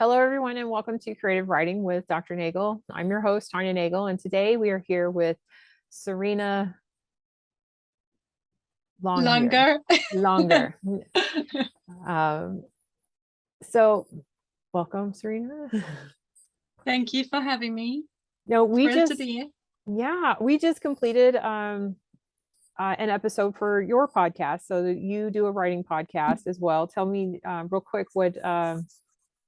Hello, everyone, and welcome to Creative Writing with Dr. Nagel. I'm your host, Tanya Nagel, and today we are here with Sarina Longer. Longer. Longer. um, so, welcome, Sarina. Thank you for having me. No, Thrilled to be here. we just completed an episode for your podcast. So that you do a writing podcast as well. Tell me real quick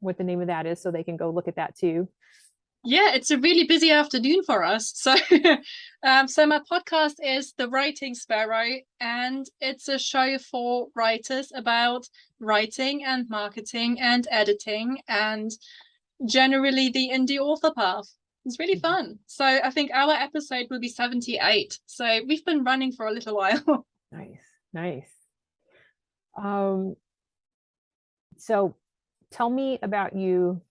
what the name of that is, so they can go look at that too. Yeah, it's a really busy afternoon for us. So, so my podcast is The Writing Sparrow, and it's a show for writers about writing and marketing and editing and generally the indie author path. It's really fun. So I think our episode will be 78. So we've been running for a little while. Nice. So tell me about you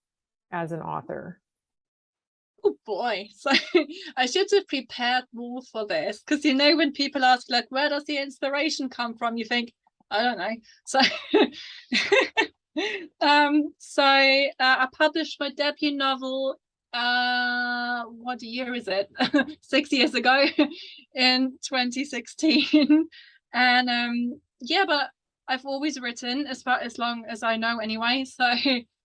as an author. Oh boy. So I should have prepared more for this, because when people ask like, where does the inspiration come from, you think, I don't know. So I published my debut novel, what year is it? 6 years ago, in 2016. And but I've always written as long as I know anyway. So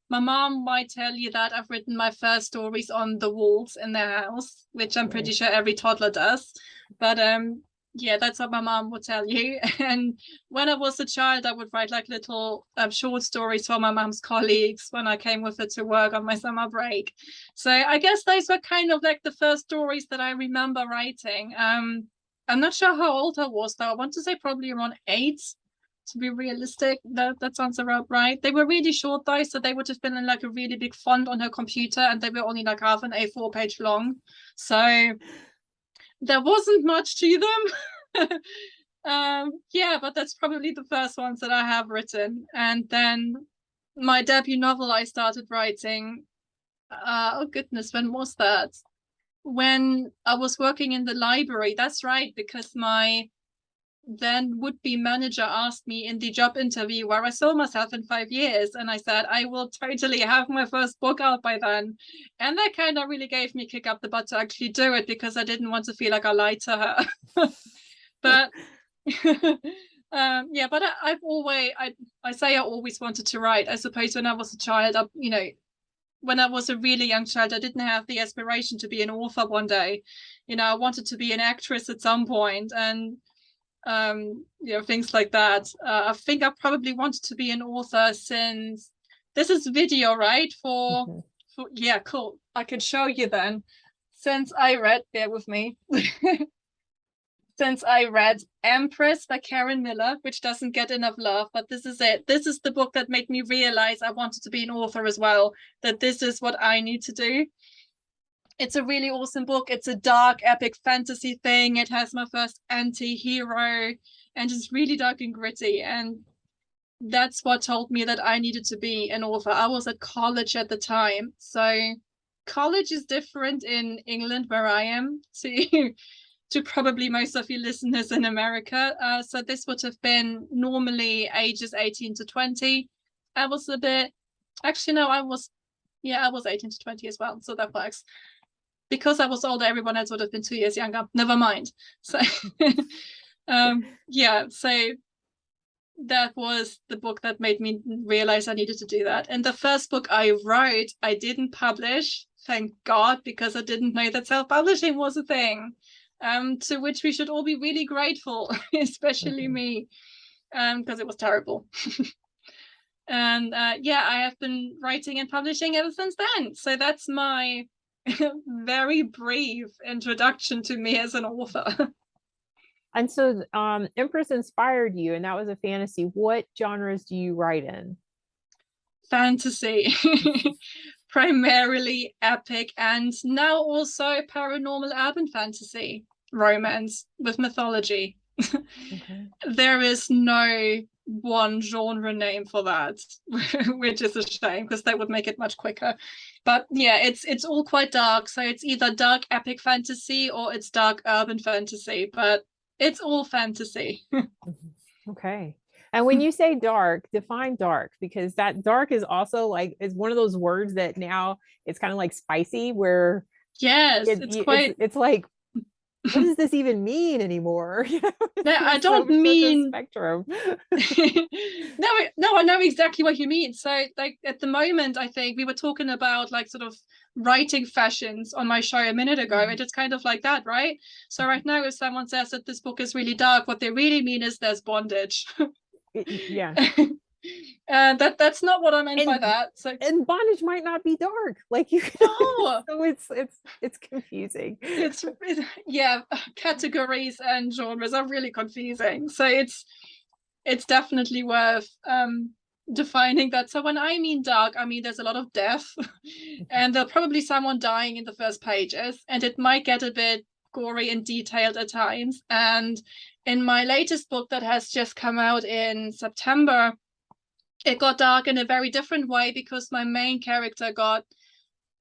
my mom might tell you that I've written my first stories on the walls in their house, which I'm pretty sure every toddler does. But that's what my mom would tell you. And when I was a child, I would write like little short stories for my mom's colleagues when I came with her to work on my summer break. So I guess those were kind of like the first stories that I remember writing. I'm not sure how old I was, though. I want to say probably around 8. To be realistic, that sounds about right. They were really short though, so they would have been in like a really big font on her computer, and they were only like half an A4 page long. So there wasn't much to them. But that's probably the first ones that I have written. And then my debut novel I started writing, oh goodness, when was that? When I was working in the library. That's right, because my then would-be manager asked me in the job interview where I saw myself in 5 years, and I said I will totally have my first book out by then. And that kind of really gave me a kick up the butt to actually do it, because I didn't want to feel like I lied to her. But but I say I always wanted to write. I suppose when I was a child, when I was a really young child, I didn't have the aspiration to be an author one day. I wanted to be an actress at some point, and things like that. I think I probably wanted to be an author since this is video, right? For yeah, cool. I can show you then. Since I read, bear with me. Since I read Empress by Karen Miller, which doesn't get enough love, but this is it. This is the book that made me realize I wanted to be an author as well, that this is what I need to do. It's a really awesome book. It's a dark, epic fantasy thing. It has my first anti-hero, and it's really dark and gritty. And that's what told me that I needed to be an author. I was at college at the time. So college is different in England, where I am, to probably most of you listeners in America. So this would have been normally ages 18 to 20. I was 18 to 20 as well. So that works. Because I was older, everyone else would have been 2 years younger. Never mind. So, so that was the book that made me realize I needed to do that. And the first book I wrote, I didn't publish, thank God, because I didn't know that self-publishing was a thing, to which we should all be really grateful, especially me, because it was terrible. And I have been writing and publishing ever since then. So that's my very brief introduction to me as an author. And so Empress inspired you, and that was a fantasy. What genres do you write in? Fantasy. Primarily epic, and now also paranormal urban fantasy, romance with mythology. There is no one genre name for that, which is a shame, because that would make it much quicker. But yeah, it's all quite dark. So it's either dark epic fantasy or it's dark urban fantasy, but it's all fantasy. Okay. And when you say dark, define dark, because that dark is also like is one of those words that now it's kind of like spicy, where Yes, it's quite. it's like, what does this even mean anymore? I It's don't such a mean. spectrum. No, no, I know exactly what you mean. So, like at the moment, I think we were talking about like sort of writing fashions on my show a minute ago. Mhm. It is kind of like that, right? So right now, if someone says that this book is really dark, what they really mean is there's bondage. Yeah. That's not what I meant by And that. So bondage might not be dark. Like you no, so it's confusing. yeah, categories and genres are really confusing. So it's definitely worth defining that. So when I mean dark, I mean there's a lot of death, and there'll probably someone dying in the first pages, and it might get a bit gory and detailed at times. And in my latest book that has just come out in September, it got dark in a very different way because my main character got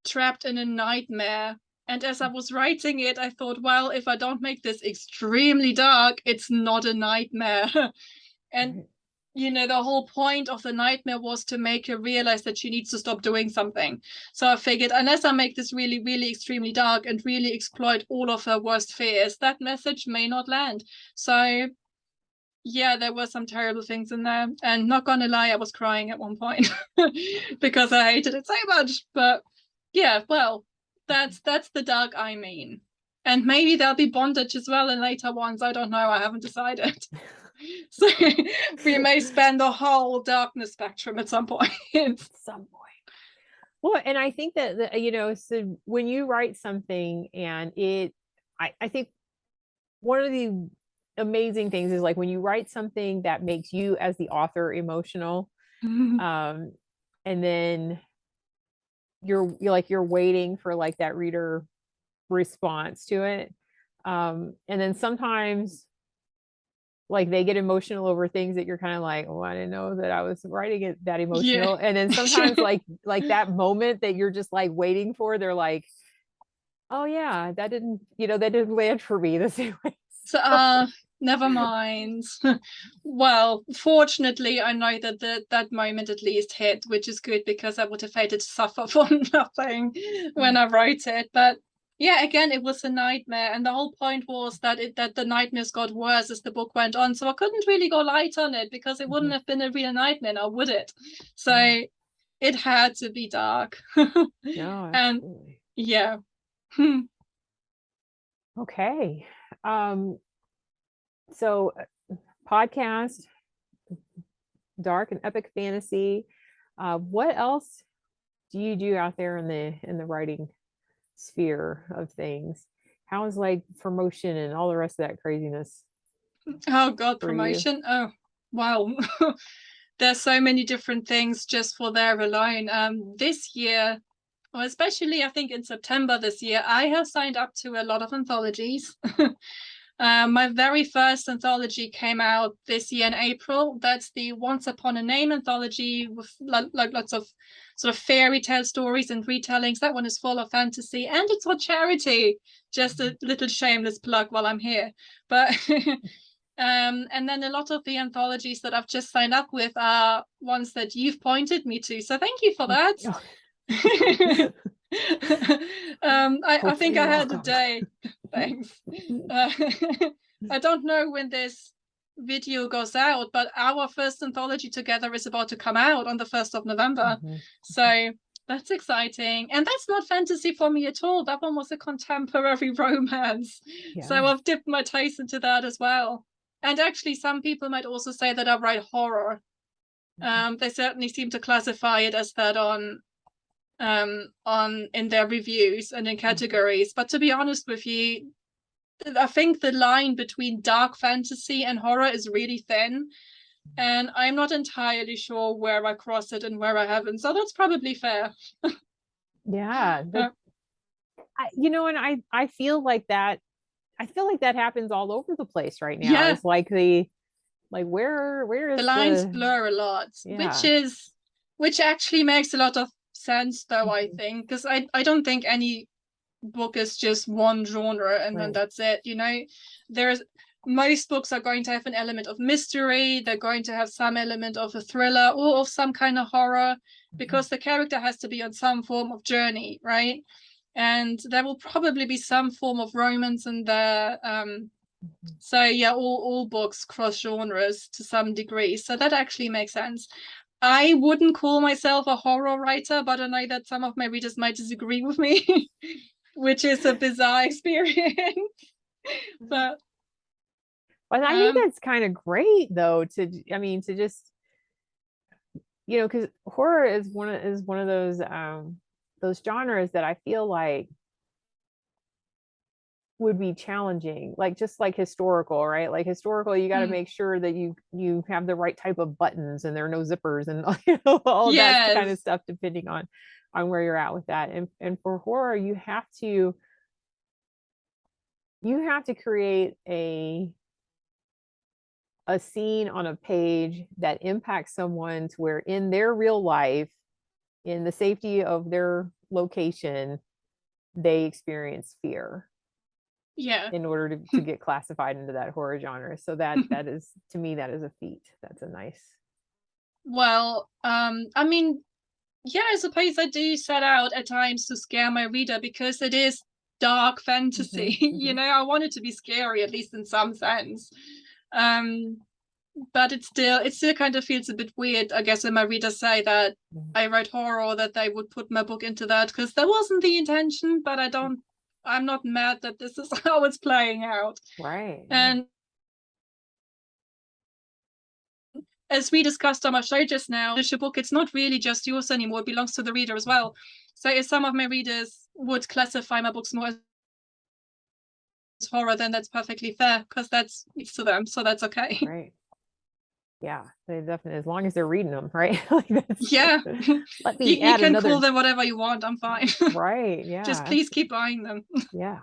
trapped in a nightmare. And as I was writing it, I thought, well, if I don't make this extremely dark, it's not a nightmare. And the whole point of the nightmare was to make her realize that she needs to stop doing something. So I figured, unless I make this really, really extremely dark and really exploit all of her worst fears, that message may not land. So yeah, there were some terrible things in there. And not gonna lie, I was crying at one point because I hated it so much. But yeah, well, that's the dark I mean. And maybe there'll be bondage as well in later ones. I don't know. I haven't decided. So we may span the whole darkness spectrum at some point. Some point. Well, and I think that, so when you write something and I think one of the amazing things is like when you write something that makes you as the author emotional, and then you're waiting for like that reader response to it. And then sometimes like they get emotional over things that you're kind of like, oh, I didn't know that I was writing it that Yeah. emotional. And then sometimes like that moment that you're just like waiting for, they're like, oh yeah, that didn't land for me the same way. So, never mind. Well, fortunately, I know that moment at least hit, which is good because I would have hated to suffer for nothing when I wrote it. But yeah, again, it was a nightmare, and the whole point was that the nightmares got worse as the book went on. So I couldn't really go light on it because it wouldn't have been a real nightmare now, would it? So it had to be dark. No, And absolutely. yeah. Okay. Um, so podcast, dark and epic fantasy. What else do you do out there in the writing sphere of things? How is like promotion and all the rest of that craziness Oh God, for you? promotion. Oh wow. There's so many different things just for there alone. This year, or especially I think in September this year, I have signed up to a lot of anthologies. My very first anthology came out this year in April. That's the Once Upon a Name anthology with like lots of sort of fairy tale stories and retellings. That one is full of fantasy and it's for charity. Just a little shameless plug while I'm here. But and then a lot of the anthologies that I've just signed up with are ones that you've pointed me to. So thank you for that. I think Hopefully I you're had a welcome. day. Thanks. I don't know when this video goes out, but our first anthology together is about to come out on the 1st of November. So that's exciting. And that's not fantasy for me at all. That one was a contemporary romance. Yeah. So I've dipped my toes into that as well. And actually, some people might also say that I write horror. They certainly seem to classify it as that on in their reviews and in categories. But to be honest with you, I think the line between dark fantasy and horror is really thin, and I'm not entirely sure where I cross it and where I haven't. So that's probably fair. Yeah. And I feel like that. I feel like that happens all over the place right now. Yeah, It's like where the is lines the blur a lot, yeah. which actually makes a lot of sense, though, I think, because I don't think any book is just one genre and then Right. that's it. There's most books are going to have an element of mystery. They're going to have some element of a thriller or of some kind of horror, because the character has to be on some form of journey, right? And there will probably be some form of romance in there. So yeah, all books cross genres to some degree. So that actually makes sense. I wouldn't call myself a horror writer, but I know that some of my readers might disagree with me, which is a bizarre experience. But But I think that's kind of great though, to just, because horror is one of those genres that I feel like would be challenging, like just like historical, right? Like historical, you got to make sure that you have the right type of buttons and there are no zippers and all that kind of stuff, depending on where you're at with that. And for horror, you have to create a scene on a page that impacts someone to where in their real life, in the safety of their location, they experience fear. Yeah. In order to get classified into that horror genre. So that is, to me, that is a feat. That's a nice. Well, I mean, yeah, I suppose I do set out at times to scare my reader because it is dark fantasy. I want it to be scary, at least in some sense. But it still kind of feels a bit weird, I guess, when my readers say that I write horror, or that they would put my book into that, because that wasn't the intention. But I'm not mad that this is how it's playing out. Right. And as we discussed on our show just now, the book, it's not really just yours anymore. It belongs to the reader as well. So if some of my readers would classify my books more as horror, then that's perfectly fair, because it's to them. So that's okay. Right. Yeah, they definitely, as long as they're reading them, right? Like yeah. Let me you can call them whatever you want. I'm fine. Right. Yeah. Just please keep buying them. Yeah.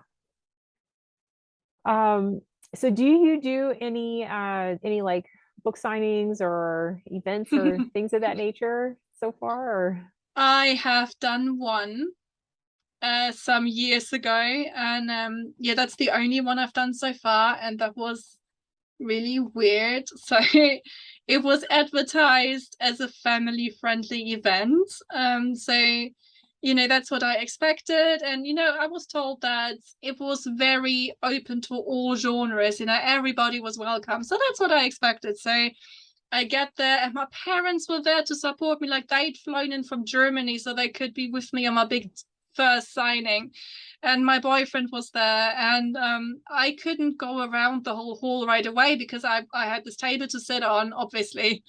So do you do any like book signings or events or things of that nature so far? Or I have done one some years ago, and yeah, that's the only one I've done so far, and that was really weird. So it was advertised as a family-friendly event. So that's what I expected. And I was told that it was very open to all genres. Everybody was welcome. So that's what I expected. So I get there, and my parents were there to support me. Like, they'd flown in from Germany so they could be with me on my big first signing. And my boyfriend was there, and I couldn't go around the whole hall right away because I had this table to sit on, obviously.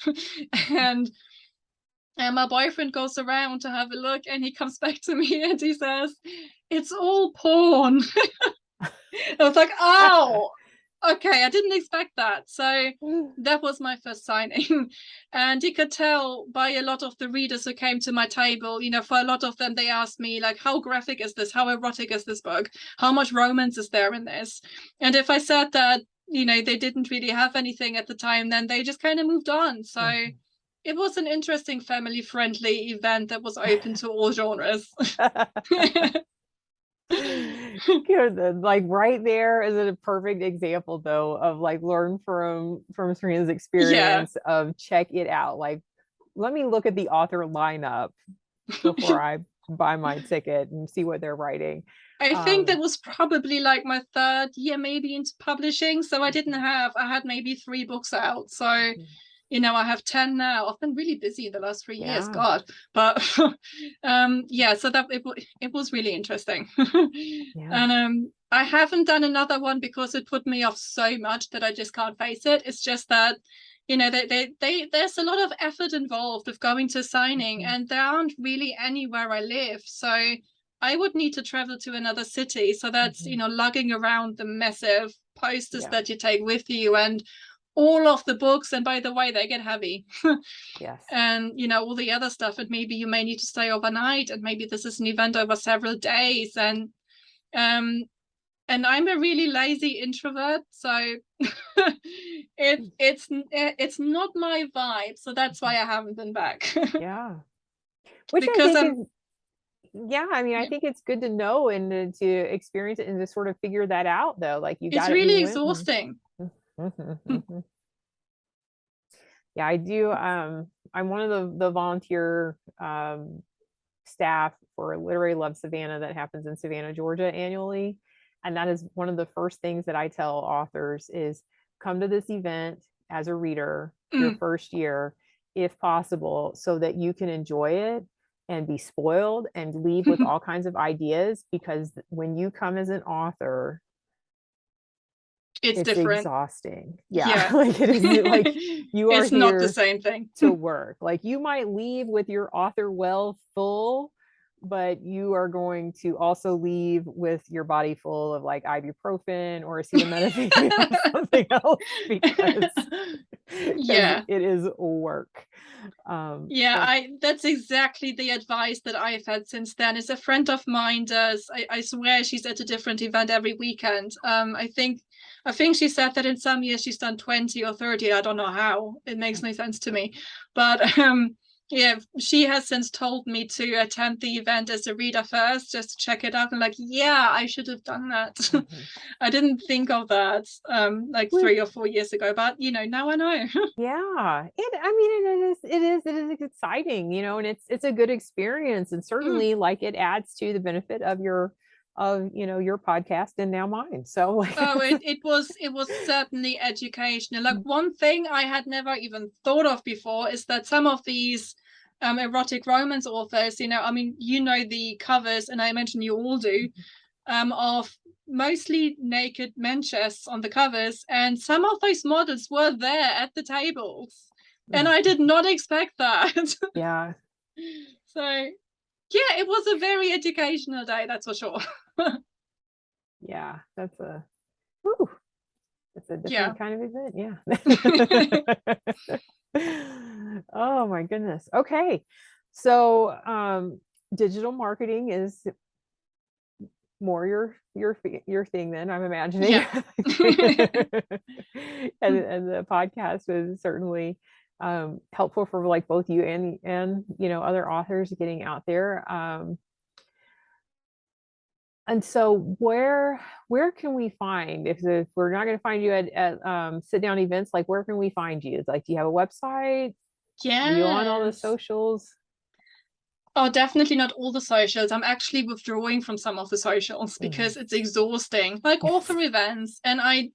and my boyfriend goes around to have a look, and he comes back to me and he says, "It's all porn." I was like, "Oh, okay, I didn't expect that." So that was my first signing. And you could tell by a lot of the readers who came to my table, for a lot of them, they asked me, like, how graphic is this? How erotic is this book? How much romance is there in this? And if I said that, they didn't really have anything at the time, then they just kind of moved on. So it was an interesting family-friendly event that was open to all genres. Like right there is a perfect example though of like learn from Sarina's experience of check it out. Like, let me look at the author lineup before I buy my ticket and see what they're writing. I think that was probably like my third year maybe into publishing. So I had maybe 3 books out. So I have 10 now. I've been really busy the last 3 years, God. But yeah, so that it was really interesting. And I haven't done another one because it put me off so much that I just can't face it. It's just that there's a lot of effort involved with going to signing, and there aren't really anywhere I live. So I would need to travel to another city. So that's, lugging around the massive posters that you take with you, and all of the books. And by the way, they get heavy. Yes. And, all the other stuff. And maybe you may need to stay overnight. And maybe this is an event over several days. And I'm a really lazy introvert. So it's not my vibe. So that's why I haven't been back. Yeah. Which because I think is, I mean, I think it's good to know and to experience it and to sort of figure that out though. Like, it's really exhausting. Mhm, mhm. Yeah, I do. I'm one of the volunteer staff for Literary Love Savannah that happens in Savannah, Georgia annually. And that is one of the first things that I tell authors is come to this event as a reader your Mm. first year, if possible, so that you can enjoy it and be spoiled and leave with all kinds of ideas. Because when you come as an author, It's it's different. exhausting. Yeah. Yeah. Like it is like you are It's not the here same thing. to work. Like you might leave with your author well full, but you are going to also leave with your body full of like ibuprofen or acetaminophen or something else because Yeah. it is work. Yeah, But I that's exactly the advice that I've had since then. Is a friend of mine does, I swear she's at a different event every weekend. I think she said that in some years she's done 20 or 30. I don't know how. It makes no sense to me. But yeah, she has since told me to attend the event as a reader first, just to check it out. And like, yeah, I should have done that. mhm. I didn't think of that like With 3 or 4 years ago, but now I know. yeah, I mean, it is exciting, and it's a good experience, and Mm. certainly like it adds to the benefit of your podcast and now mine. So like, Oh, it was certainly educational. Like one thing I had never even thought of before is that some of these erotic romance authors, I mean, the covers, and I imagine you all do, of mostly naked men chests on the covers, and some of those models were there at the tables, and I did not expect that. yeah, So yeah, it was a very educational day, that's for sure. yeah, whew, that's a Yeah. different kind of event. Yeah. Oh my goodness. Okay. So, digital marketing is more your thing then, I'm imagining. Yeah. And the podcast was certainly helpful for like both you and other authors getting out there. And so where can we find if we're not going to find you at sit down events, like where can we find you? It's like, do you have a website? Are you on all the Yes. socials? Oh, definitely not all the socials. I'm actually withdrawing from some of the socials Mhm. because it's exhausting, like author events. And I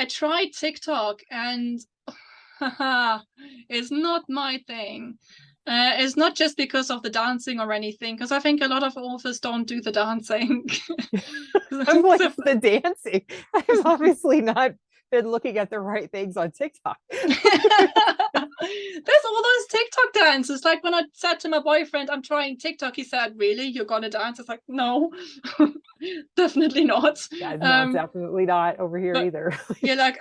tried TikTok, and it's not my thing. It's not just because of the dancing or anything, because I think a lot of authors don't do the dancing. I'm like So, the dancing. I've obviously not been looking at the right things on TikTok. there's all those TikTok dances. Like when I said to my boyfriend, I'm trying TikTok, he said, really? You're gonna dance? I was like, no, definitely not. Yeah, no, Um, definitely not over here but either. yeah, like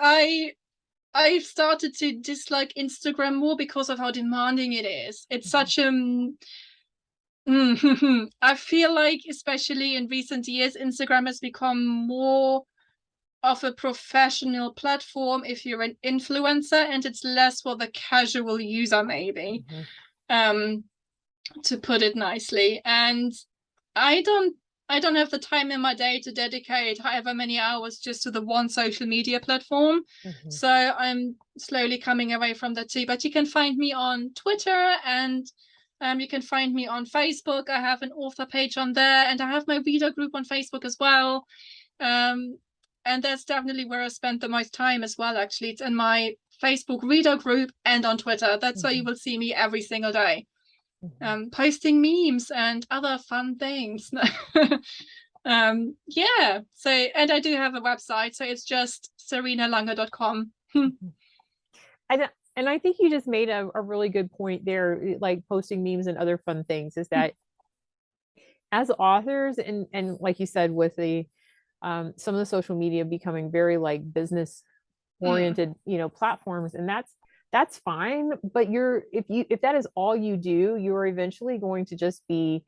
I've started to dislike Instagram more because of how demanding it is. It's such I feel like, especially in recent years, Instagram has become more of a professional platform if you're an influencer, and it's less for the casual user, maybe, Mhm, um, to put it nicely. And I don't I don't have the time in my day to dedicate however many hours just to the one social media platform. mhm, So I'm slowly coming away from that too. But you can find me on Twitter, and you can find me on Facebook. I have an author page on there, and I have my reader group on Facebook as well. Um, and that's definitely where I spend the most time as well, actually. It's in my Facebook reader group and on Twitter. That's where you mhm, will see me every single day, mhm. posting memes and other fun things. Yeah. So, and I do have a website, so it's just sarinalange.com. And I think you just made a really good point there, like posting memes and other fun things, is that as authors and like you said, with the some of the social media becoming very like business Mm. oriented, platforms, and that's fine. But if that is all you do, you're eventually going to just be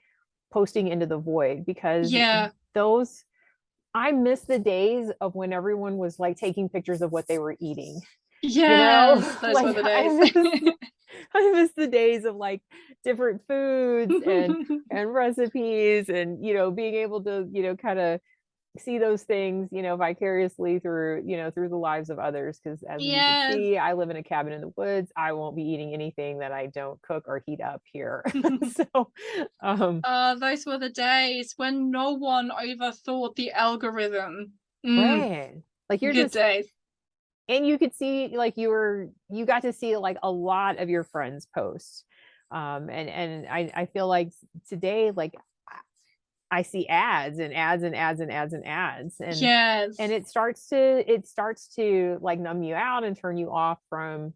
posting into the void, because Yeah. those I miss the days of when everyone was like taking pictures of what they were eating. Yes, those were Like the I days. miss I miss the days of like different foods and recipes and being able to kind of see those things, vicariously through, through the lives of others. Because as you can Yes. see, I live in a cabin in the woods. I won't be eating anything that I don't cook or heat up here. So, um, Those were the days when no one overthought the algorithm. right. Like you're Good just, days. and you could see like you got to see like a lot of your friends posts. And I feel like today, like I see ads and ads and ads and ads and ads, and Yes. it starts to like numb you out and turn you off from,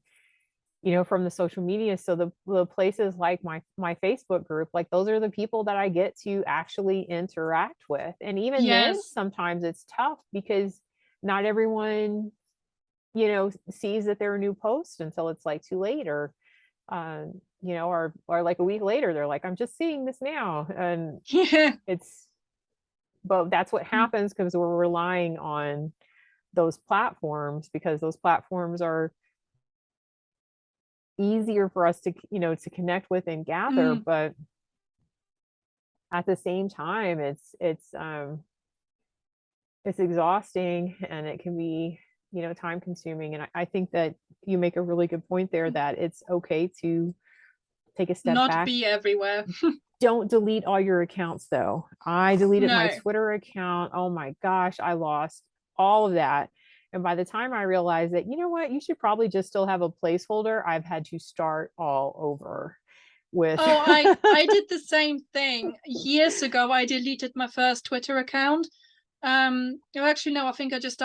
from the social media. So the places like my Facebook group, like those are the people that I get to actually interact with. And even then Yes. sometimes it's tough because not everyone, sees that there are new posts until it's like too late, or or like a week later they're like, I'm just seeing this now. And Yeah. it's but that's what happens because we're relying on those platforms, because those platforms are easier for us to, to connect with and gather. Mm. But at the same time, it's exhausting, and it can be, time consuming. And I think that you make a really good point there, that it's okay to take a step Not back. be everywhere. Don't delete all your accounts though. I deleted my No. Twitter account. Oh my gosh, I lost all of that. And by the time I realized that, you know what, you should probably just still have a placeholder, I've had to start all over with Oh, I did the same thing years ago. I deleted my first Twitter account. Actually, no, I think I just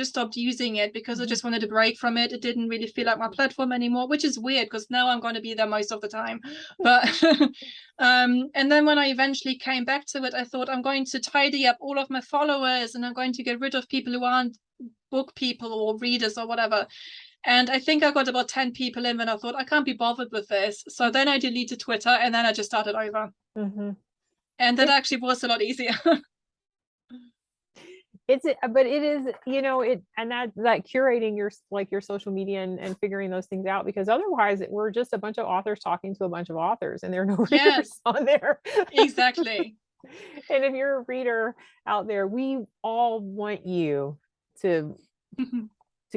stopped using it because I just wanted a break from it. It didn't really feel like my platform anymore, which is weird because now I'm going to be there most of the time. But and then when I eventually came back to it, I thought I'm going to tidy up all of my followers and I'm going to get rid of people who aren't book people or readers or whatever. And I think I got about 10 people in when I thought I can't be bothered with this. So then I deleted Twitter and then I just started over. mm-hmm. And that it's actually was a lot easier. but it is, it, and that curating your, like your social media, and figuring those things out, because otherwise we're just a bunch of authors talking to a bunch of authors and there are no readers Yes, on there. exactly. And if you're a reader out there, we all want you to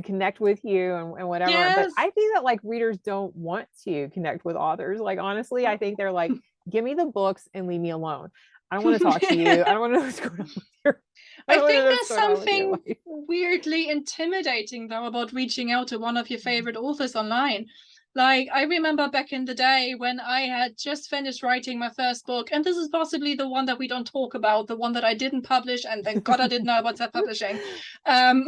connect with you, and whatever. But Yes. I think that like readers don't want to connect with authors. Like honestly, I think they're like, give me the books and leave me alone. I don't want to talk to you. I don't want to know what's going on with your I I don't want to know think what's there's going on with your something life. weirdly intimidating though about reaching out to one of your favorite authors online. Like I remember back in the day when I had just finished writing my first book, and this is possibly the one that we don't talk about, the one that I didn't publish, and thank God I didn't know about that publishing. Um,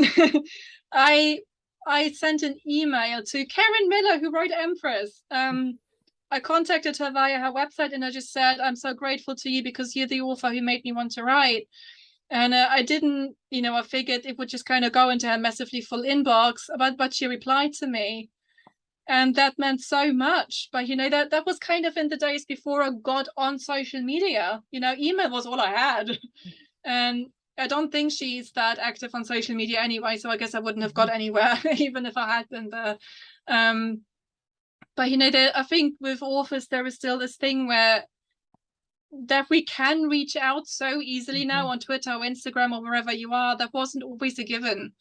I I sent an email to Karen Miller, who wrote Empress. I contacted her via her website and I just said, I'm so grateful to you because you're the author who made me want to write. And I didn't, I figured it would just kind of go into her massively full inbox, but she replied to me. And that meant so much. But, that was kind of in the days before I got on social media. Email was all I had. And I don't think she's that active on social media anyway. So I guess I wouldn't have got anywhere, even if I had been there. But, I think with authors, there is still this thing where that we can reach out so easily now on Twitter or Instagram or wherever you are. That wasn't always a given.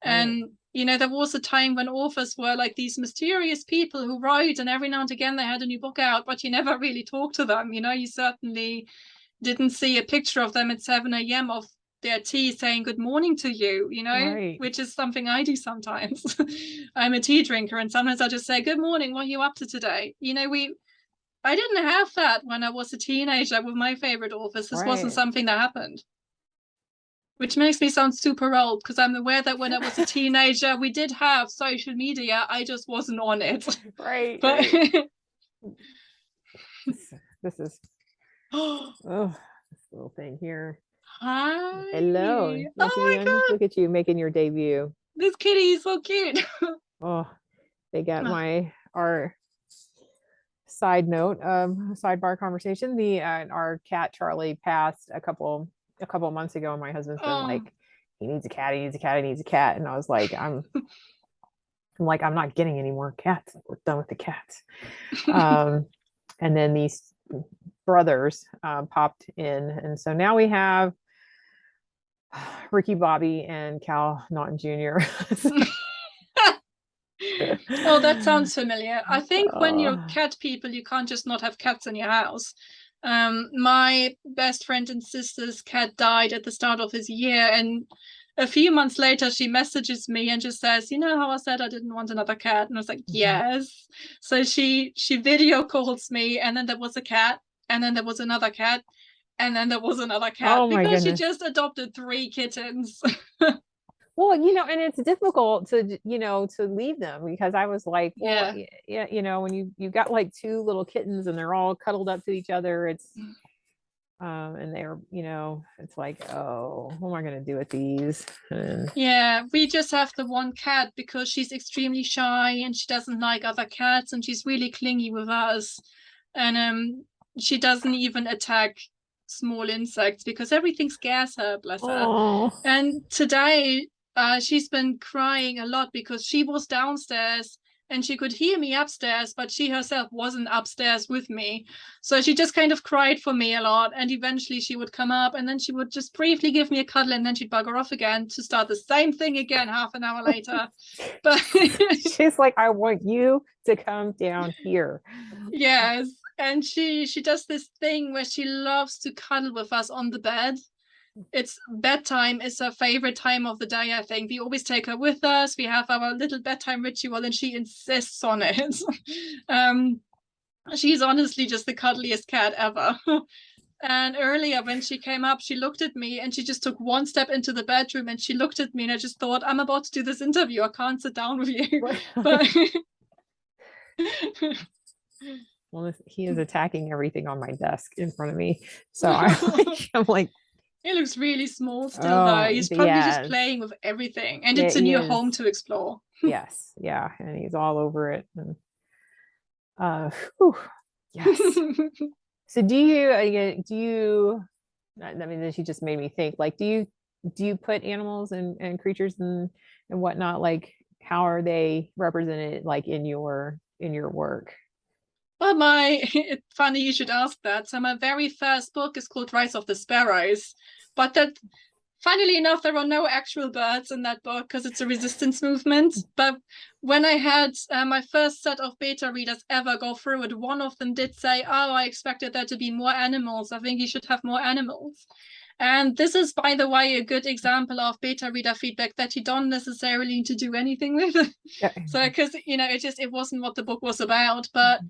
Right. And, there was a time when authors were like these mysterious people who wrote, and every now and again they had a new book out, but you never really talked to them. You certainly didn't see a picture of them at 7 a.m. of their tea saying good morning to you, Right. which is something I do sometimes. I'm a tea drinker, and sometimes I just say, good morning, what are you up to today? I didn't have that when I was a teenager with my favorite authors. This wasn't Right. something that happened. Which makes me sound super old because I'm aware that when I was a teenager, we did have social media. I just wasn't on it. Right. But Right. This is oh, this little thing here. hi. Hello. Look at Oh my you. god, Look at you making your debut. this kitty is so cute. Oh, they got our side note, sidebar conversation. The our cat Charlie passed a couple months ago, and my husband's been Oh, like, he needs a cat, he needs a cat, he needs a cat. And I was like, I'm like, I'm not getting any more cats. Like, we're done with the cats. And then these brothers popped in, and so now we have Ricky Bobby and Cal Naughton Jr. Oh, that sounds familiar. I think when you're Uh, cat people, you can't just not have cats in your house. My best friend and sister's cat died at the start of this year, and a few months later, she messages me and just says, "You know how I said I didn't want another cat?" And I was like, mhm. "Yes." So she video calls me, and then there was a cat, and then there was another cat, and then there was another cat Oh my because she goodness. just adopted 3 kittens. Well, and it's difficult to, to leave them because I was like, well, Yeah. yeah, when you got like two little kittens and they're all cuddled up to each other, and they're, it's like, oh, what am I going to do with these? And Yeah, we just have the one cat because she's extremely shy and she doesn't like other cats and she's really clingy with us. And she doesn't even attack small insects because everything scares her, bless her. oh, And today, she's been crying a lot because she was downstairs and she could hear me upstairs, but she herself wasn't upstairs with me. So she just kind of cried for me a lot. And eventually she would come up and then she would just briefly give me a cuddle and then she'd bugger off again to start the same thing again half an hour later. But she's like, I want you to come down here. yes. And she does this thing where she loves to cuddle with us on the bed. It's bedtime is her favorite time of the day, I think. We always take her with us. We have our little bedtime ritual and she insists on it. um, she's honestly just the cuddliest cat ever. And earlier when she came up, she looked at me and she just took one step into the bedroom and she looked at me and I just thought, I'm about to do this interview. I can't sit down with you. But Well, he is attacking everything on my desk in front of me. So I'm like, he looks really small still though. oh, He's probably just yes. playing with everything. And Yeah, it's a he new is. home to explore. Yes. Yeah. And he's all over it. And, whew, yes. So I mean, then she just made me think, like, do you put animals and creatures and whatnot, like, how are they represented, like, in your work? Well, it's funny you should ask that. So my very first book is called Rise of the Sparrows, but that, funnily enough, there are no actual birds in that book because it's a resistance movement. But when I had my first set of beta readers ever go through it, one of them did say, "Oh, I expected there to be more animals. I think you should have more animals." And this is, by the way, a good example of beta reader feedback that you don't necessarily need to do anything with. Yeah. So, because it wasn't what the book was about, but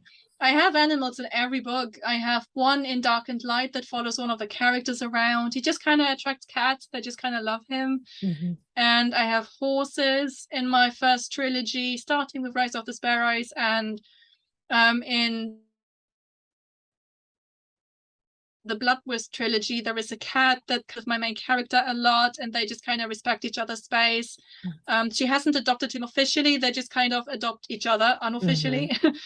I have animals in every book. I have one in Dark and Light that follows one of the characters around. He just kind of attracts cats. They just kind of love him. Mhm. And I have horses in my first trilogy, starting with Rise of the Sparrows, and in the Bloodwurst trilogy, there is a cat that kills my main character a lot, and they just kind of respect each other's space. She hasn't adopted him officially; they just kind of adopt each other unofficially. Mhm.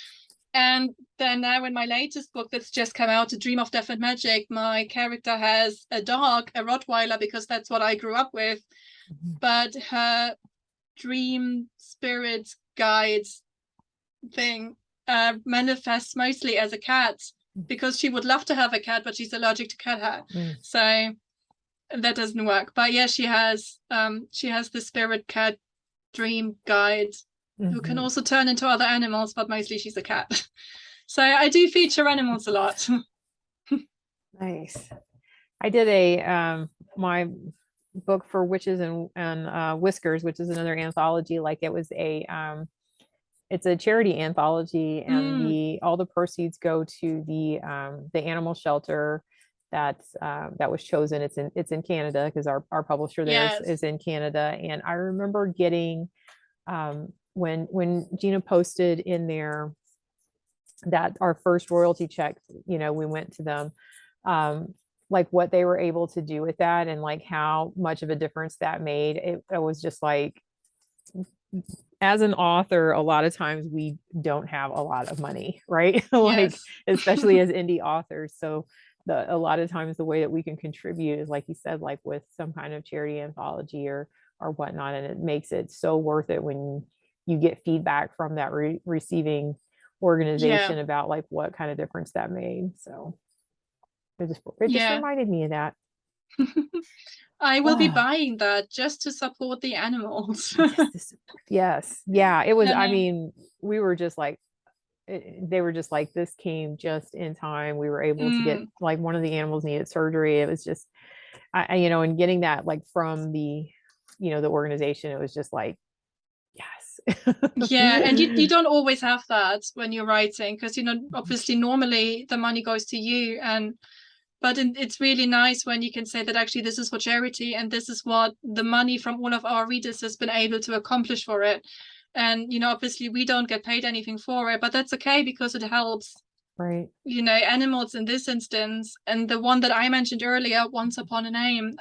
And then now in my latest book that's just come out, A Dream of Death and Magic, my character has a dog, a Rottweiler, because that's what I grew up with. Mhm. But her dream spirit guide thing manifests mostly as a cat because she would love to have a cat, but she's allergic to cat hair. Mm. So that doesn't work. But yeah, she has the spirit cat dream guide who can Mhm. also turn into other animals, but mostly she's a cat. So I do feature animals a lot. Nice. I did my book for Witches and Whiskers, which is another anthology. Like, it's a charity anthology, and Mm, the all the proceeds go to the animal shelter that was chosen. It's in Canada because our publisher there is, yes. is in Canada. And I remember getting, when Gina posted in there that our first royalty check, we went to them, like, what they were able to do with that and like how much of a difference that made. It was just like, as an author, a lot of times we don't have a lot of money, right? Like, Yes. especially as indie authors. So a lot of times the way that we can contribute is, like you said, like with some kind of charity anthology or whatnot. And it makes it so worth it when you get feedback from that receiving Yeah. organization about like what kind of difference that made. So it just Yeah. reminded me of that. I will be Ah, buying that just to support the animals. yes. Yeah. It was, And I mean, we were just like, they were just like, this came just in time. We were able to get, mm, like, one of the animals needed surgery. It was just, and getting that, like, from the, the organization, it was just like, yes. yeah, and you don't always have that when you're writing, because obviously normally the money goes to you, and it's really nice when you can say that actually this is for charity and this is what the money from all of our readers has been able to accomplish for it. And obviously we don't get paid anything for it, but that's okay because it helps Right. animals in this instance. And the one that I mentioned earlier, Once Upon a Name,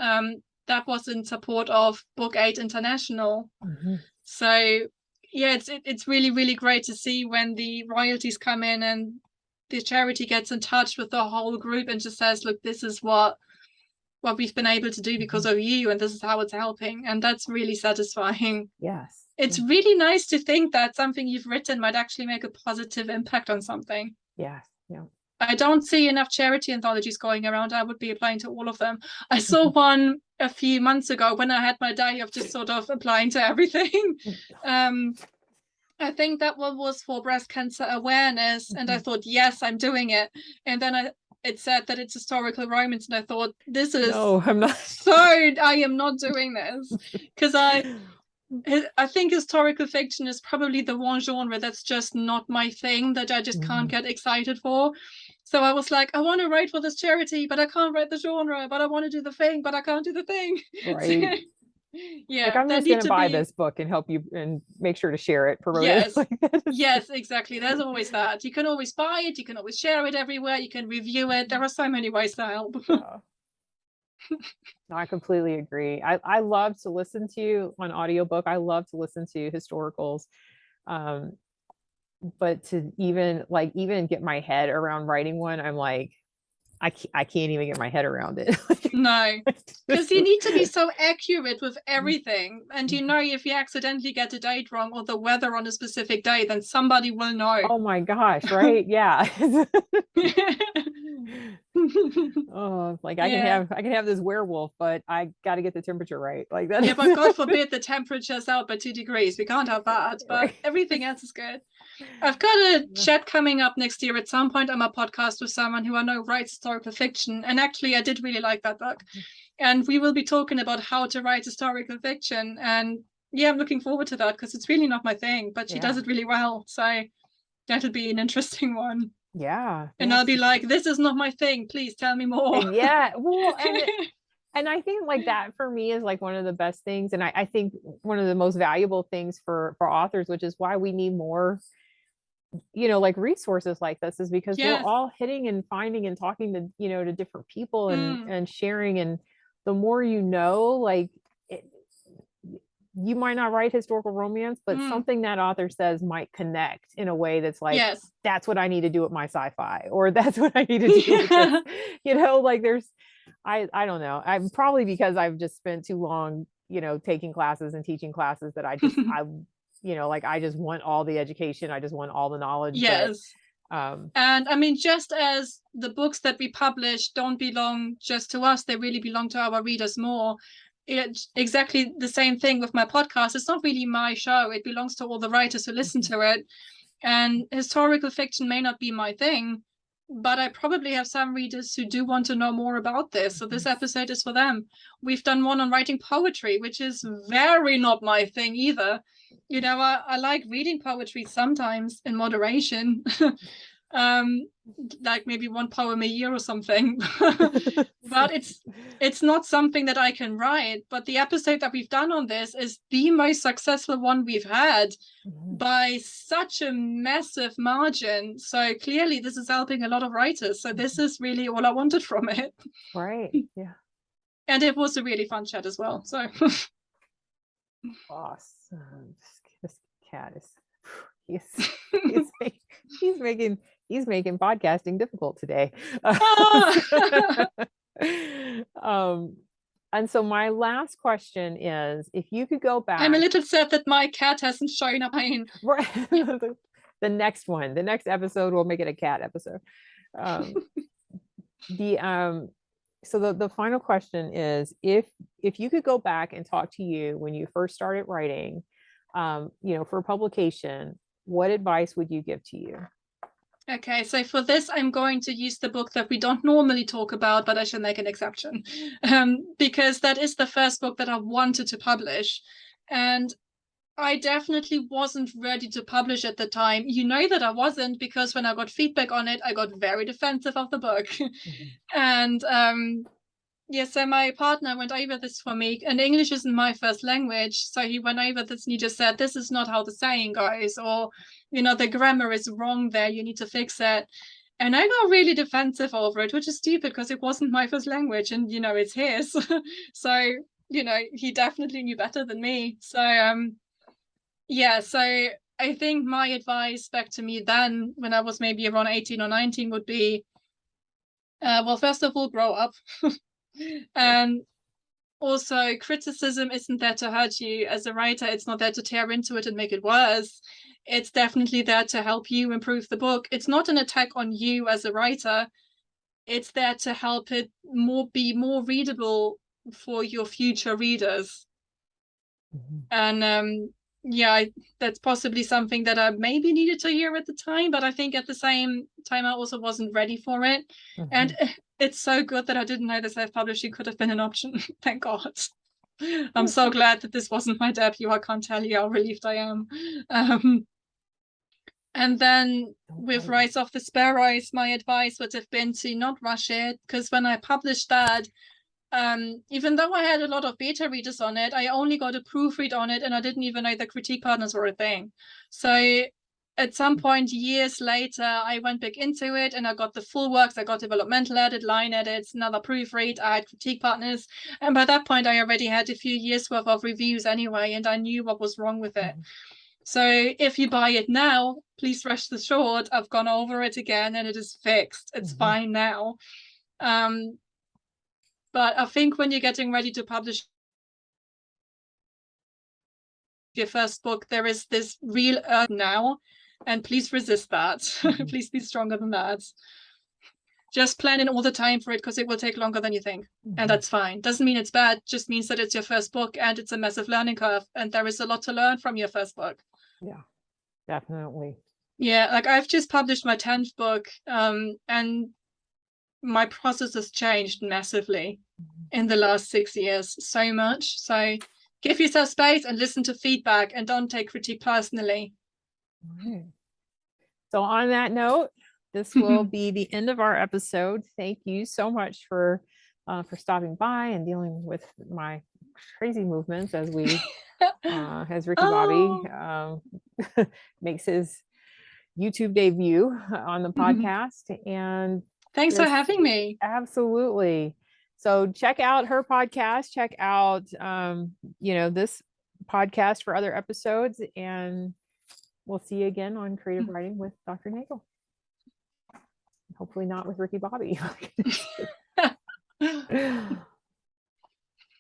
that was in support of Book 8 International. Mhm. So yeah, it's really, really great to see when the royalties come in and the charity gets in touch with the whole group and just says, look, this is what we've been able to do because of you, and this is how it's helping. And that's really satisfying. Yes. It's really nice to think that something you've written might actually make a positive impact on something. Yes. Yeah. I don't see enough charity anthologies going around. I would be applying to all of them. I saw one a few months ago when I had my day of just sort of applying to everything. I think that one was for breast cancer awareness, and I thought, yes, I'm doing it. And then it said that it's historical romance, and I thought, this is No, I'm not. so I am not doing this, because I think historical fiction is probably the one genre that's just not my thing, that I just can't get excited for. So I was like, I want to write for this charity, but I can't write the genre, but I want to do the thing, but I can't do the thing. Right. Like, Yeah, I'm there just need gonna to buy be. this book and help you and make sure to share it, promote it. Yes. Like, Yes, exactly. There's always that. You can always buy it, you can always share it everywhere, you can review it. There are so many ways to help. yeah. No, I completely agree. I love to listen to on audiobook. I love to listen to historicals. Um, but to even get my head around writing one, I'm like, I can't even get my head around it. No, because you need to be so accurate with everything. And if you accidentally get a date wrong or the weather on a specific day, then somebody will know. Oh my gosh, right? Yeah. Oh, like, Yeah. I can have this werewolf, but I got to get the temperature right. Like that. Yeah, but God forbid the temperature's out by 2 degrees. We can't have that. But Right. everything else is good. I've got a chat coming up next year at some point on my podcast with someone who I know writes historical fiction. And actually, I did really like that book. And we will be talking about how to write historical fiction. And yeah, I'm looking forward to that because it's really not my thing, but she does it really well. So that'll be an interesting one. Yeah. And I'll be like, this is not my thing. Please tell me more. Yeah. Well, and I think, like, that for me is like one of the best things. And I think one of the most valuable things for authors, which is why we need more, like, resources like this, is because we're Yes. all hitting and finding and talking to, to different people Mm, and sharing. And the more, like, it, you might not write historical romance, but mm. something that author says might connect in a way that's like, Yes. that's what I need to do with my sci-fi, or that's what I need to do with this. Like, there's, I don't know. I'm probably because I've just spent too long, taking classes and teaching classes, that like, I just want all the education. I just want all the knowledge. But Yes. And I mean, just as the books that we publish don't belong just to us, they really belong to our readers more. It's exactly the same thing with my podcast. It's not really my show. It belongs to all the writers who listen to it. And historical fiction may not be my thing, but I probably have some readers who do want to know more about this. So this episode is for them. We've done one on writing poetry, which is very not my thing either. I like reading poetry sometimes in moderation. Like maybe one poem a year or something. But it's not something that I can write. But the episode that we've done on this is the most successful one we've had by such a massive margin. So clearly this is helping a lot of writers. So this is really all I wanted from it. Right. Yeah. And it was a really fun chat as well. So Awesome. This cat is he's he's making he's making podcasting difficult today. And so my last question is, if you could go back. I'm a little sad that my cat hasn't shown up. The next episode, we'll make it a cat episode. The So the final question is, if you could go back and talk to you when you first started writing, for publication, what advice would you give to you? Okay, so for this, I'm going to use the book that we don't normally talk about, but I should make an exception, because that is the first book that I wanted to publish. And I definitely wasn't ready to publish at the time. You know that I wasn't, because when I got feedback on it, I got very defensive of the book. And yeah, so my partner went over this for me, and English isn't my first language. So he went over this and he just said, this is not how the saying goes, or, the grammar is wrong there. You need to fix it. And I got really defensive over it, which is stupid because it wasn't my first language and, it's his. So, he definitely knew better than me. So, yeah, so I think my advice back to me then, when I was maybe around 18 or 19, would be, well, first of all, grow up. And also, criticism isn't there to hurt you as a writer. It's not there to tear into it and make it worse. It's definitely there to help you improve the book. It's not an attack on you as a writer. It's there to help it be more readable for your future readers. And yeah, that's possibly something that I maybe needed to hear at the time, but I think at the same time I also wasn't ready for it. And it's so good that I didn't know that self-publishing could have been an option. Thank God. I'm so glad that this wasn't my debut. I can't tell you how relieved I am. And then with Rise of the Sparrows, my advice would have been to not rush it, because when I published that, even though I had a lot of beta readers on it, I only got a proofread on it, and I didn't even know the critique partners were a thing. So at some point, years later, I went back into it and I got the full works. I got developmental edit, line edits, another proofread, I had critique partners. And by that point, I already had a few years worth of reviews anyway, and I knew what was wrong with it. So if you buy it now, please rest assured, I've gone over it again and it is fixed. It's fine now. But I think when you're getting ready to publish your first book, there is this real urge now, and please resist that. Please be stronger than that. Just plan in all the time for it, because it will take longer than you think. And that's fine. Doesn't mean it's bad, just means that it's your first book and it's a massive learning curve, and there is a lot to learn from your first book. Yeah, definitely. Yeah, like I've just published my 10th book, and my process has changed massively in the last 6 years, so much. So give yourself space and listen to feedback, and don't take critique personally. Right. So on that note, this will be the end of our episode. Thank you so much for stopping by and dealing with my crazy movements as Ricky Bobby makes his YouTube debut on the podcast. And thanks for having me. Absolutely. So check out her podcast, check out this podcast for other episodes, and we'll see you again on Creative Writing with Dr. Nagel. Hopefully not with Ricky Bobby.